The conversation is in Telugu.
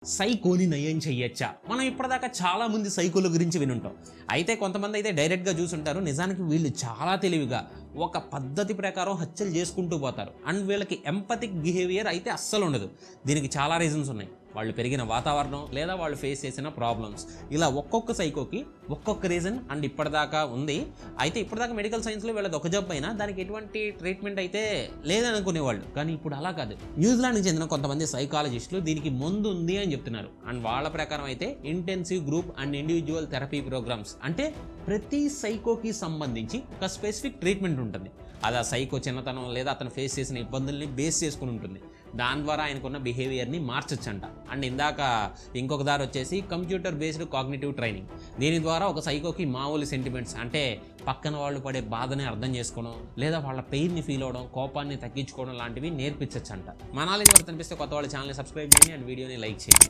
సైకోని నయం చెయ్యొచ్చా? మనం ఇప్పటిదాకా చాలా మంది సైకోల గురించి వినుంటాం. అయితే కొంతమంది అయితే డైరెక్ట్గా చూసుంటారు. నిజానికి వీళ్ళు చాలా తెలివిగా ఒక పద్ధతి ప్రకారం హత్యలు చేసుకుంటూ పోతారు. అండ్ వీళ్ళకి ఎంపథిక్ బిహేవియర్ అయితే అస్సలు ఉండదు. దీనికి చాలా రీజన్స్ ఉన్నాయి. వాళ్ళు పెరిగిన వాతావరణం లేదా వాళ్ళు ఫేస్ చేసిన ప్రాబ్లమ్స్, ఇలా ఒక్కొక్క సైకోకి ఒక్కొక్క రీజన్ అండ్ ఇప్పటిదాకా ఉంది. అయితే ఇప్పటిదాకా మెడికల్ సైన్స్లో వీళ్ళది ఒక జబ్బు అయినా దానికి ఎటువంటి ట్రీట్మెంట్ అయితే లేదనుకునేవాళ్ళు. కానీ ఇప్పుడు అలా కాదు. న్యూజిలాండ్కి చెందిన కొంతమంది సైకాలజిస్టులు దీనికి మందు ఉంది అని చెప్తున్నారు. అండ్ వాళ్ళ ప్రకారం అయితే intensive group and individual therapy programmes, అంటే ప్రతి సైకోకి సంబంధించి ఒక స్పెసిఫిక్ ట్రీట్మెంట్ ఉంటుంది. అది ఆ సైకో చిన్నతనం లేదా అతను ఫేస్ చేసిన ఇబ్బందుల్ని బేస్ చేసుకుని ఉంటుంది. దాని ద్వారా ఆయనకున్న బిహేవియర్ని మార్చొచ్చంట. అండ్ ఇంకొక దారి వచ్చేసి కంప్యూటర్ బేస్డ్ కాగ్నిటివ్ ట్రైనింగ్. దీని ద్వారా ఒక సైకోకి మామూలు సెంటిమెంట్స్, అంటే పక్కన వాళ్ళు పడే బాధని అర్థం చేసుకోవడం లేదా వాళ్ళ పెయిన్ని ఫీల్ అవడం, కోపాన్ని తగ్గించుకోవడం లాంటివి నేర్పించచ్చంట. మా నాలెడ్జ్ వరకు అనిపిస్తే కొత్త వాళ్ళ ఛానల్ని సబ్స్క్రైబ్ చేయండి అండ్ వీడియోని లైక్ చేయండి.